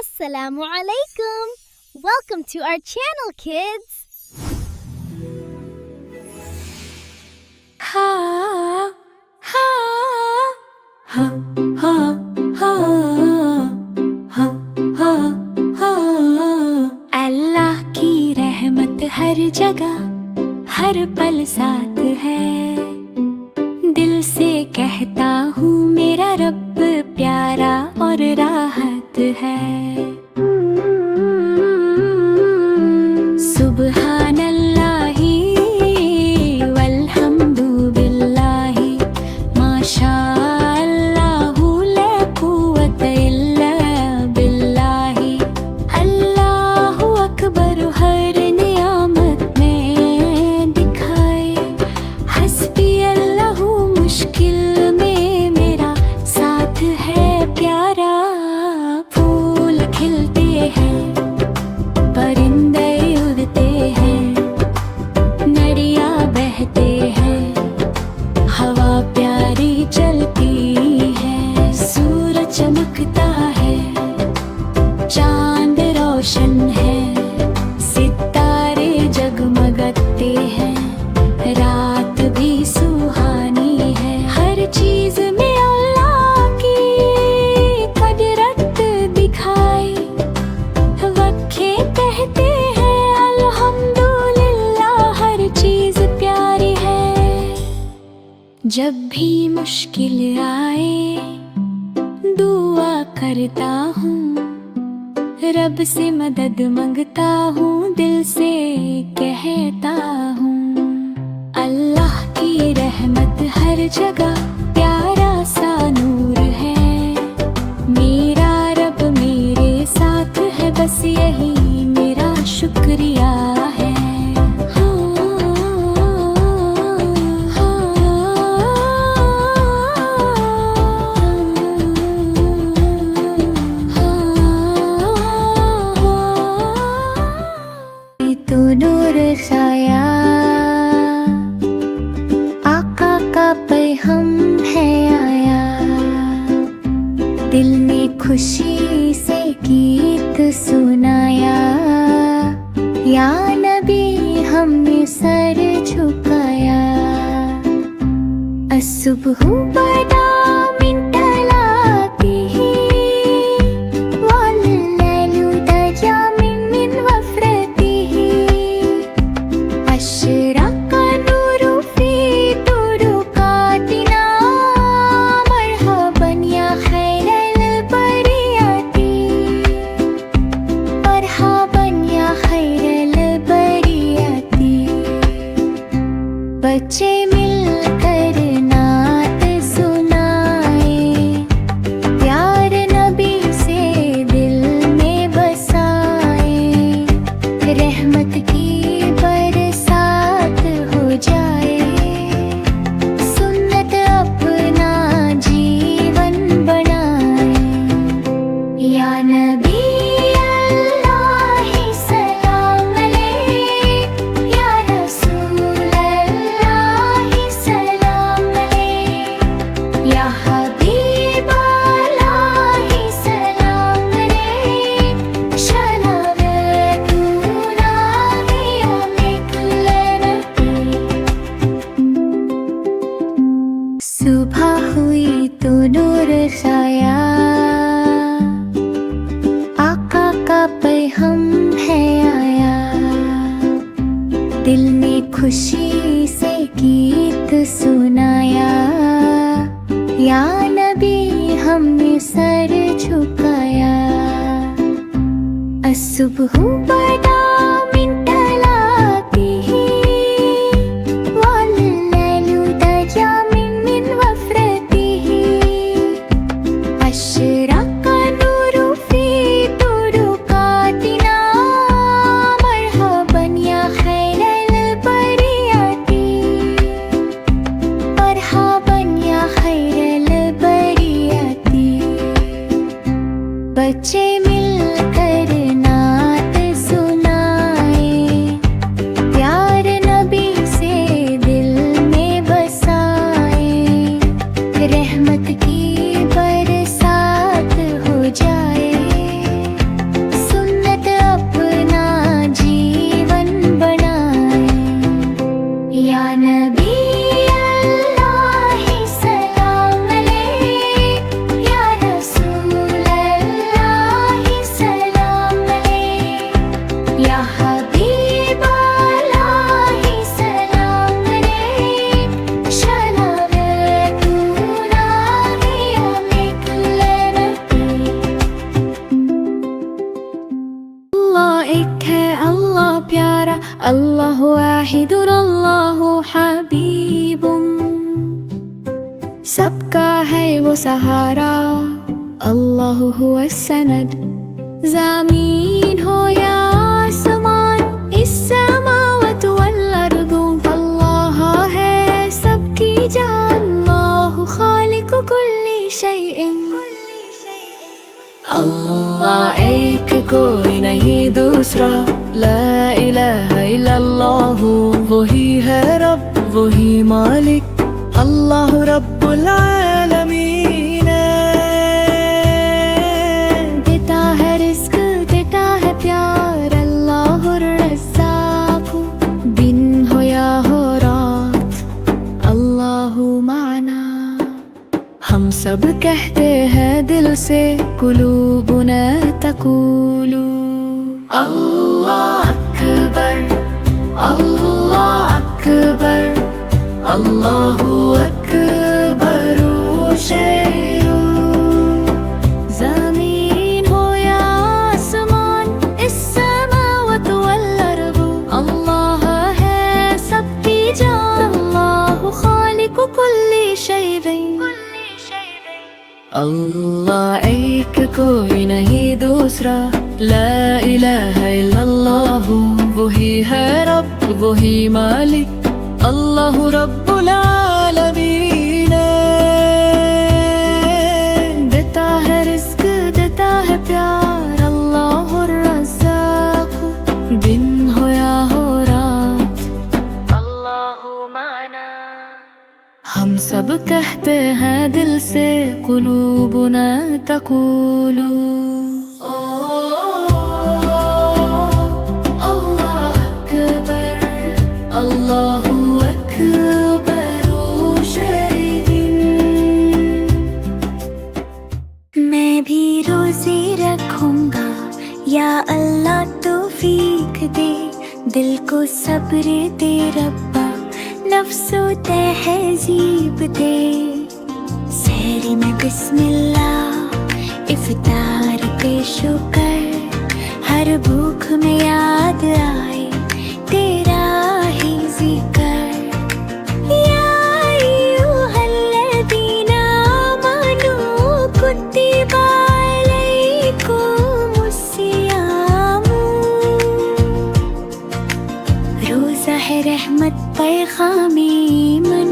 Assalamu alaikum. Welcome to our channel, kids. Ha ha ha ha ha ha ha ha अल्लाह की रहमत हर जगह हर पल साथ है। दिल से कहता हूँ मेरा रब प्यारा और राहत है। सुब्हानल्लाही वल्हम्दु बिल्लाही माशा अल्लाहु ला कुव्वत इल्ला बिल्लाही। अल्लाहु अकबर हर नियामत में दिखाए। हस्बी अल्लाहु मुश्किल में मेरा साथ है प्यारा। फूल खिलते हैं, परिंदे उड़ते हैं, नदियाँ बहते हैं, हवा प्यारी चलती है। सूरज चमकता है, चांद रोशन है, सितारे जगमगाते हैं, रात भी सुहानी है। हर चीज में अल्लाह की कुदरत दिखाई। वक्खे कहते हैं अल्हम्दुलिल्लाह हर चीज प्यारी है। जब भी मुश्किल आए दुआ करता हूँ, रब से मदद मांगता हूँ, दिल से कहता हूँ। अल्लाह की रहमत हर जगह प्यारा सा नूर है। मेरा रब मेरे साथ है, बस यही मेरा शुक्रिया है। तो नूर साया आका का पैगम है आया। दिल ने खुशी से गीत सुनाया। या नबी हमने सर झुकाया। असुबह बदा मिन तलातिही वल्लैलु दजा मिन वफ्रतिही। अशरका नूरु फी तुरुकातिना मरहबन या खैरल बरियाती। मरहबन या खैरल बरियाती। बच्चे मिलकर नात सुनाए। प्यार नबी से दिल में बसाए। रहमत की बरसात हो जाए। सुन्नत अपना जीवन बनाए। या नबी अल्लाह सलाम अलैक। या रसूल अल्लाह सलाम अलैक। या हबीब अल्लाह सलाम अलैक। शनावतुना बियौमिक लनती। सुबह हुई तो नूर साया। आका का पैगम है आया। दिल ने खुशी से गीत सुनाया। या नबी हमने सर झुकाया। असुबह बदा मिन तलातिही वल्लैलु दजा मिन वफ्रतिही। अशरका नूरु फी तुरुकातिना मरहबन या खैरल बरियाती। मरहबन या खैरल बरियाती। बच्चे मिलकर नात सुनाए। प्यार नबी से दिल में बसाए। रहमत की बरसात हो जाए। एक है अल्लाह प्यारा, अल्लाह वाहिदुन अल्लाह हबीबुम। सबका है वो सहारा, अल्लाह हुवा सनद। ज़मीन हो या आसमान, इस्समावात वल अर्दु, अल्लाह है सबकी जान। अल्लाहु खालिकु कुल्ली शैइन। अल्लाह एक कोई नहीं दूसरा, ला इलाहा इल्लल्लाह। वही है रब वही मालिक, अल्लाह रब्बुल आलमीन। देता है रिस्क देता है प्यार, अल्लाह रज़्ज़ाक़। दिन हो या हो रात, अल्लाह माना। हम सब कहते हैं दिल से, कुलूबुना तक़ूलु अल्लाह अकबर, अल्लाह अकबर, अल्लाहु अकबर शैअ। ज़मीन हो या आसमान, इस्समावात वल अर्दु, अल्लाह है सबकी जान। अल्लाहु खालिकु कुल्ली शैइन। अल्लाह एक कोई नहीं दूसरा, ला इलाहा इल्लल्लाह। वही है रब वही मालिक, अल्लाह रब्बुल आलमीन। देता है रिस्क देता है प्यार, अल्लाह रज़्ज़ाक़। दिन हो या हो रात, अल्लाह माना। हम सब कहते हैं दिल से, कुलूबुना तक़ूलु अल्लाह अकबर, अल्लाहु अकबर शैइन। मैं भी रोज़े रखूंगा, या अल्लाह तौफीक दे। दिल को सब्र दे रब्बा, नफ्सो तहज़ीब दे। सहरी में बिस्मिल्लाह, इफ्तार पे शुक्र। हर भूख में याद आए तेरा ही ज़िक्र। या अय्युहल्लज़ीना आमनू कुतिबा अलैकुमुस्सियाम। रोज़ा है रहमत पैग़ाम ईमान,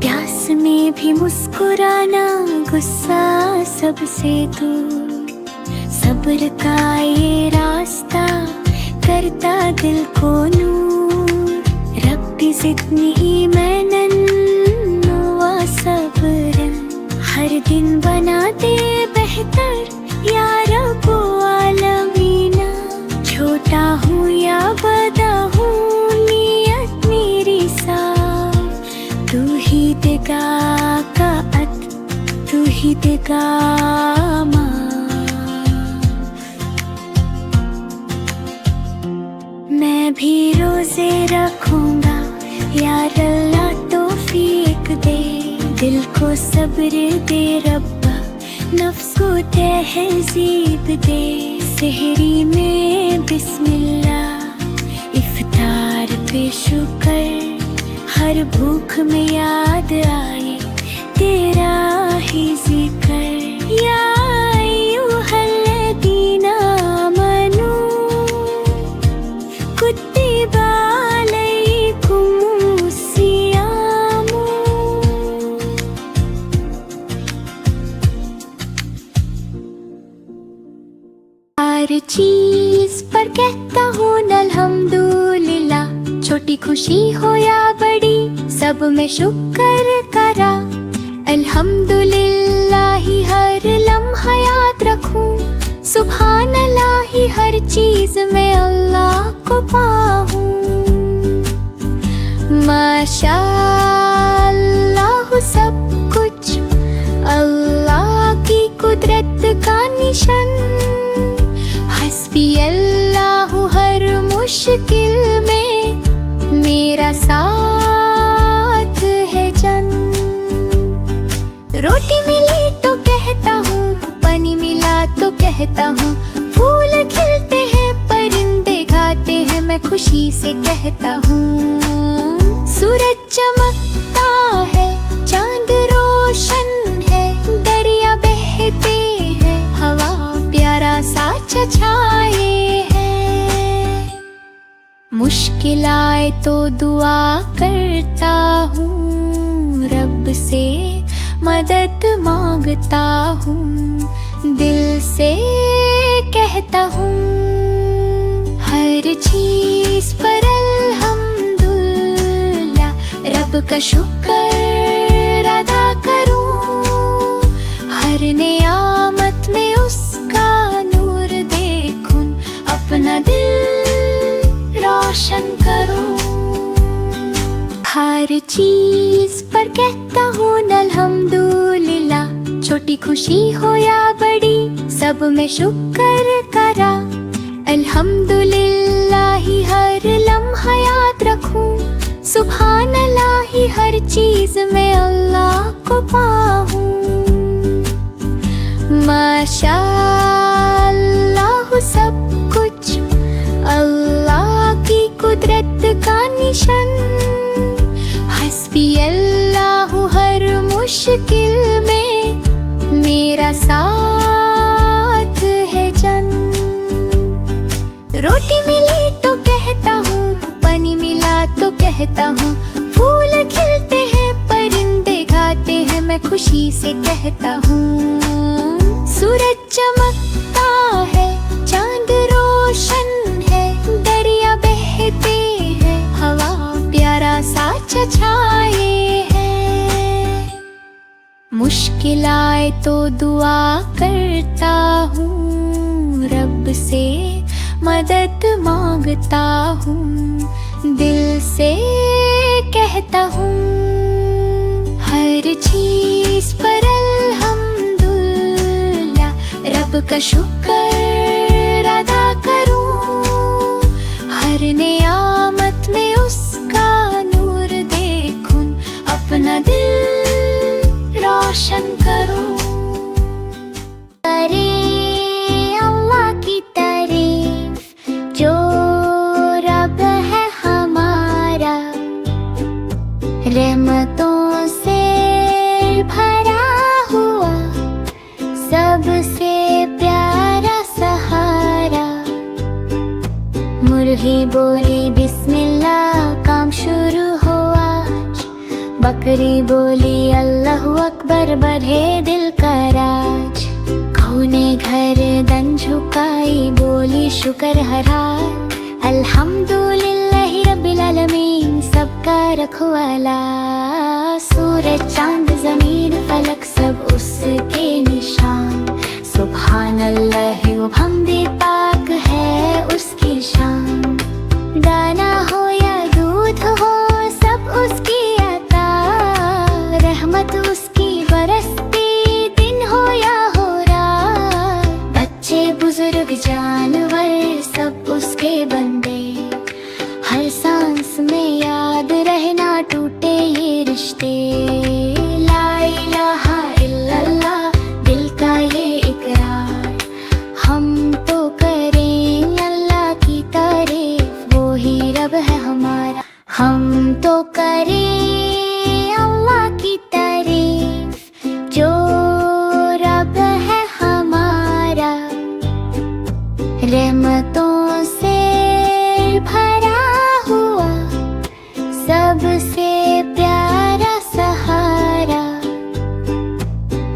प्यास में भी मुस्कुराना, गुस्सा सबसे दूर। सब्र का ये रास्ता करता दिल को नूर। रब्बी ज़िदनी ईमानन व सब्रन। हर दिन बना दे बेहतर या रब्बुल आलमीना। छोटा हूँ या बड़ा हूँ, नियत मेरी साफ। तू ही देगा कात, तू ही देगा माफ। मैं भी रोज़े रखूंगा, या अल्लाह तौफीक दे। दिल को सब्र दे रब्बा, नफ्स को तहज़ीब दे। सहरी में बिस्मिल्लाह, इफ्तार पे शुक्र। हर भूख में याद आए तेरा ही ज़िक्र। या अय्युहल्लज़ीना आमनू कुतिबा अलैकुमुस्सियाम। हर चीज पर कहता हूँ अल्हम्दुलिल्लाह। छोटी खुशी हो या बड़ी, सब में शुक्र करा। अल्हम्दुलिल्लाह ही हर लम्हा याद रखूं। सुभान अल्लाह ही हर चीज में अल्लाह को पाऊं। माशाअल्लाह सब कुछ अल्लाह की कुदरत का निशान। हस्बी अल्लाह हर मुश्किल में मेरा साथ है जन। रोटी मिली तो कहता हूँ, पानी मिला तो कहता हूँ, मैं खुशी से कहता हूँ। सूरज चमकता है, चांद रोशन है, दरिया बहते हैं, हवा प्यारा सा छछाए है। मुश्किल आए तो दुआ करता हूँ, रब से मदद मांगता हूँ, दिल से कहता हूँ। हर चीज पर अल्हम्दुलिल्लाह, रब का शुक्र अदा करूँ। हर नियामत में उसका नूर देखूं, अपना दिल रोशन करूँ। हर चीज पर कहता हूँ अल्हम्दुलिल्लाह, छोटी खुशी हो या बड़ी सब में शुक्र करा। अल्हम्दुलिल्लाह ही हर लम्हा याद रखूं, सुभान अल्लाह ही हर चीज में अल्लाह को पाऊं। माशा अल्लाह सब कुछ अल्लाह की कुदरत का निशान। हस्बी अल्लाह हर मुश्किल में मेरा साथ है जन। रोटी मिली तो कहता हूँ, पानी मिला तो कहता हूँ, फूल खिलते हैं परिंदे गाते हैं, मैं खुशी से कहता हूँ। सूरज चमकता है, चांद रोशन है, दरिया बहते हैं, हवा प्यारा सा छछाए है। मुश्किल आए तो दुआ करता हूँ, रब से मदद मांगता हूँ, दिल से कहता हूँ। हर चीज पर अल्हम्दुलिल्लाह, रब का शुक्र अदा करूँ। हर नियामत में उसका नूर देखूं, अपना दिल रोशन करूँ। रहमतों से भरा हुआ, सबसे प्यारा सहारा। मुर्गी बोली बिस्मिल्लाह, काम शुरू हुआ। बकरी बोली अल्लाहु अकबर, बढ़े दिल का राज। गऊ ने गर्दन झुकाई, बोली शुक्र हरा। अल्हम्दुलिल्लाहि रब्बिल आलमीन, सबका रखवाला। सूरज चांद जमीन फलक सब उसके निशान। सुभान अल्लाह व हमदे पाक है उसकी शान। दाना हो या दूध हो सब उसकी अता, रहमत उसकी बरसती दिन हो या हो रात। बच्चे बुजुर्ग जानवर सब उसके बंदे, हर सांस में याद रहना टूटे ये रिश्ते। ला इलाहा इल्लल्लाह, दिल का ये इकरार। हम तो करें अल्लाह की तारीफ, वो ही रब है हमारा। हम तो करें अल्लाह की तारीफ, जो रब है हमारा। रहमतों से भरा हुआ, सबसे प्यारा सहारा।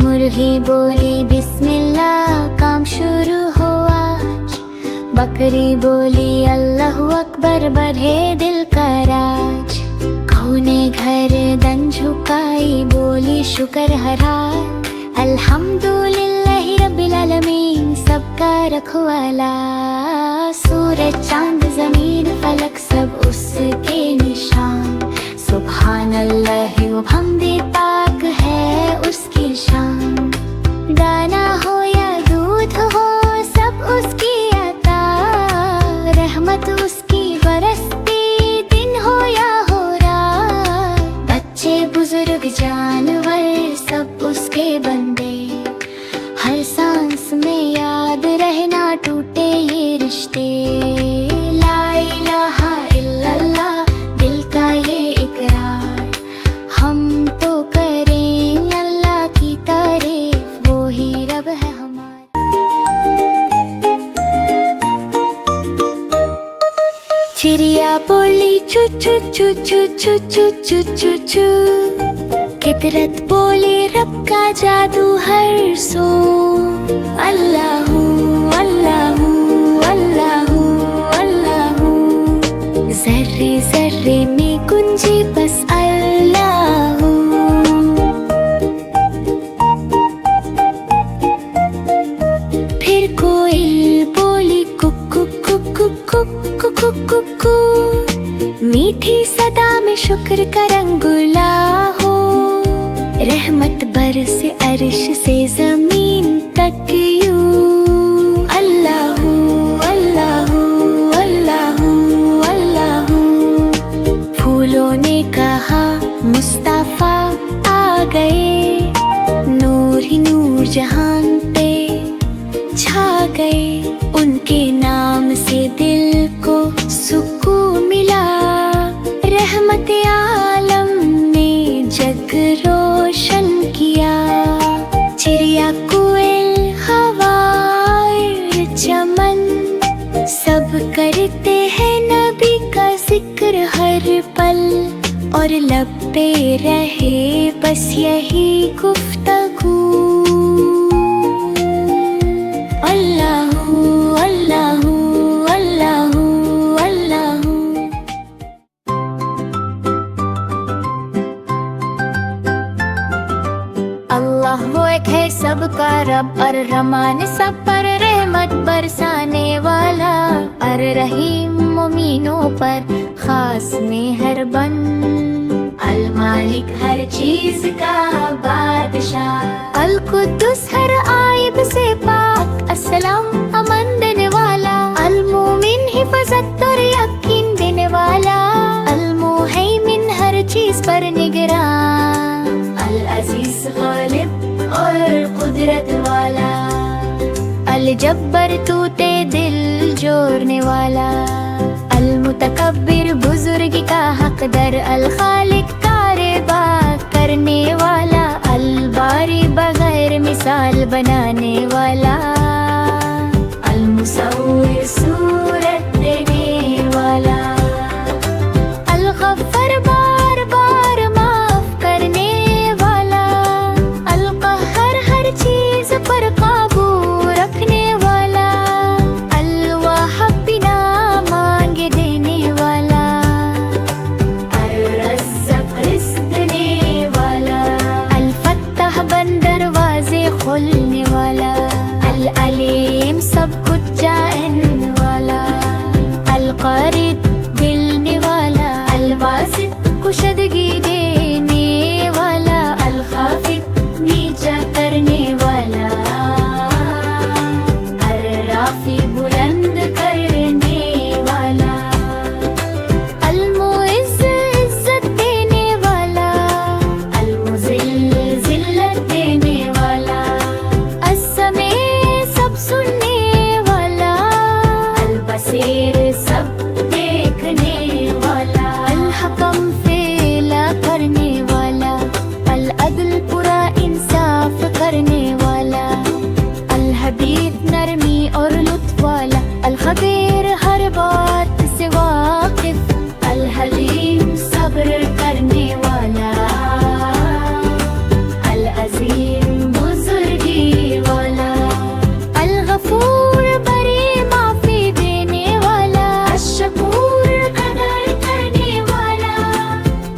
मुर्गी बोली बिस्मिल्लाह, काम शुरू हुआ। बकरी बोली अल्लाहु अकबर, बढ़े दिल का राज। गऊ ने गर्दन झुकाई, बोली शुक्र हरा। अल्हम्दुलिल्लाहि रब्बिल आलमीन, सबका रखवाला। सूरज चांद जमीन फलक सब उसके निशान। सुभान अल्लाह व हमदे पाक है उसकी शान। दाना हो या दूध हो सब उसकी अता, रहमत उसकी बरसती दिन हो या हो रात। बच्चे बुजुर्ग जानवर सब उसके बंदे, हर सांस में याद रहना टूटे ये रिश्ते। ला इलाहा चिड़िया बोली चू चू चू चू चू चू चू चू चू। फितरत बोले रब का जादू हर सो। अल्लाहू अल्लाहू अल्लाहू अल्लाहू। जर्रे जर्रे में गुंजे बस अल्लाहू। फिर कोयल बोली कुकु कुकु कुकु कुकु कु। मीठी सदा में शुक्र का रंगुला हो। रहमत बरसे अर्श से जमीन तक यूं। अल्लाहू अल्लाहू अल्लाहू अल्लाहू। फूलों ने कहा मुस्तफा आ गए। नूर ही नूर जहान पे छा गए। उनके नाम से दिल को सुकून मिला। रहमत आलम ने जग रोशन किया। चिड़िया कोयल हवा चमन सब करते हैं नबी का जिक्र हर पल। और लब पे रहे बस यही गुफ्तगू। अल्लाहू अल्लाहू अल्लाहू अल्लाहू। अल्लाह वो एक है सबका रब। और रहमान सब पर रहमत बरसाने वाला। और रहीम मोमिनों पर खास मेहरबान। अल मालिक हर चीज का बादशाह। अल कुद्दुस हर आयब से पाक। अस्सलाम अमन देने वाला। अल मोमिन हिफाजत और यकीन देने वाला। अल मुहैमिन हर चीज पर निगरान। अल अजीज गालिब और कुदरत वाला। अल जब्बर तूते दिल जोड़ने वाला। अल मुतकब्बिर बुजुर्ग का हकदर। अल खालिक कारेबा करने वाला। अल बारी बगैर मिसाल बनाने वाला। अल मुसव्विर सूरत देने वाला। अल गफ्फार बार बार माफ करने वाला। अल कहर हर चीज पर काबू रखने वाला। अल वाहब बिना मांगे देने वाला। अल रज़्ज़ाक़ रिज़्क़ देने वाला। अल फत्ताह बंद दरवाजे खोलने वाला। अल अलीम सब कुछ जानने वाला। अल क़रीब मिलने वाला। अल वासित कुशदगी देने वाला। अल खाफिद नीचा करने वाला। अल राफ़ी बुलंद करने वाला। अल मुइज़्ज़ इज़्ज़त देने वाला। अल मुज़िल्ल ज़िल्लत देने वाला। अस्समी सब सुनने वाला। अल बसीर सब देखने वाला। अल हकम फैसला करने वाला। अल अदल पूरा इंसाफ करने वाला। अल हबीब नरमी और लुत्फ वाला। अल खबीर हर बात से वाकिफ। अल हलीम सब्र करने वाला। अल अजीम बुजुर्गी वाला। अल गफूर बड़ी माफी देने वाला। अल शकूर कदर करने वाला।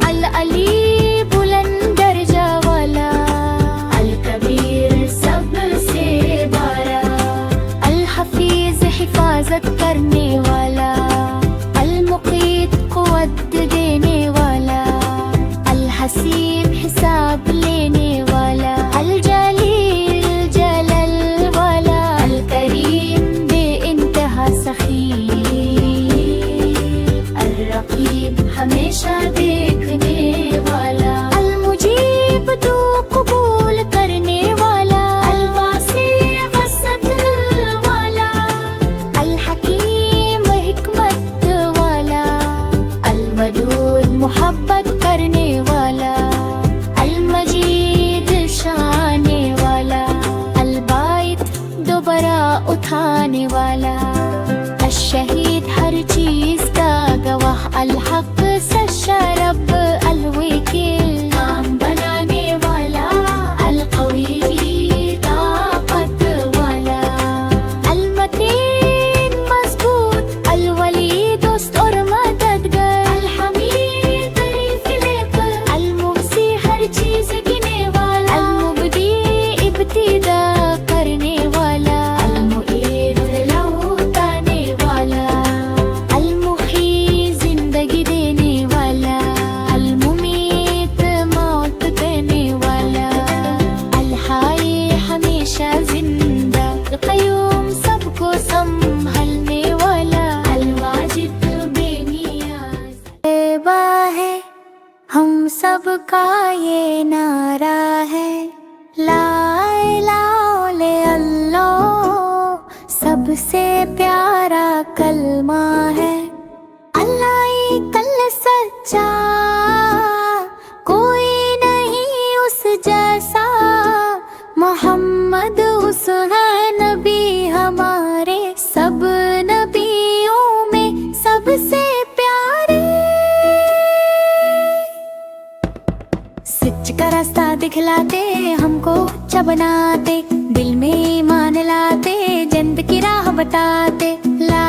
अल अली बुलंद दर्जा वाला। अल कबीर सबसे बड़ा। अल हफीज हिफाजत करने वाला। अल मुकीत कुव्वत देने वाला। अल हसीब हिसाब लेने वाला। अल जलील जलल वाला। अल करीम बेइंतहा सखी। अल रकीब हमेशा देखने वाला। अल मुजीब तो कबूल करने वाला। अल वासी वसत वाला। अल हकीम हिकमत वाला। अल वदूद मोहब्बत करने वाला। अल मजीद शाने वाला। अल बाइत दोबारा उठाने वाला। शहीद हर चीज का गवाह, अल हक सच्चा रब अल वकील, काम बनाने वाला अल कवी ताकत वाला, अल मतीन मजबूत अल वली दोस्त और मददगार, अल हमीद तारीफ लेकर अल मुहसी हर चीज गिने वाला, अल मुबदी इब्तिदा करने वाला, अल मुईद लौटाने वाला, अल मुही जिंदगी देने वाला, अल मुमीत मौत देने वाला, अल हाय हमेशा जिंदा, अल क़य्यूम सबको संभलने वाला, अल वाजिद बेनियाज़। तैबा है हम सबका ये नारा है, ला इलाहा इल्लल्लाह सबसे प्यारा कलमा है, अल्लाह एक अल्लाह सच्चा, कोई नहीं उस जैसा, मोहम्मद हुस्न नबी हमारे, सब नबियों में सबसे प्यारे। सच का रास्ता दिखलाते, हमको अच्छा बनाते, दिल में ईमान लाते, जन्नत की राह बताते, ला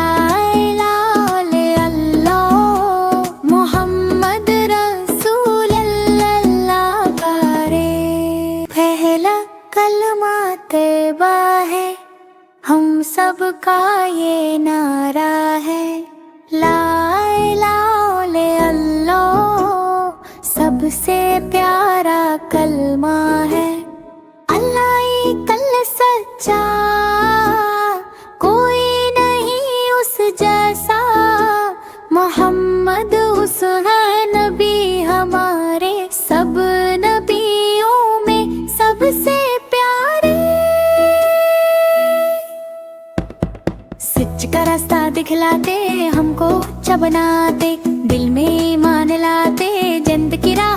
इलाहा इल्लल्लाह मोहम्मद रसूल अल्लाह करे। पहला कलमा तैबा है, हम सबका ये नारा है, ला इलाहा इल्लल्लाह सबसे प्यारा कलमा है, अल्लाह एक अल्लाह सच्चा, कोई नहीं उस जैसा, मोहम्मद हुस्न नबी हमारे, सब नबियों में सबसे प्यारे। सच का रास्ता दिखलाते, हमको अच्छा बनाते, दिल में ईमान लाते, जन्नत की राह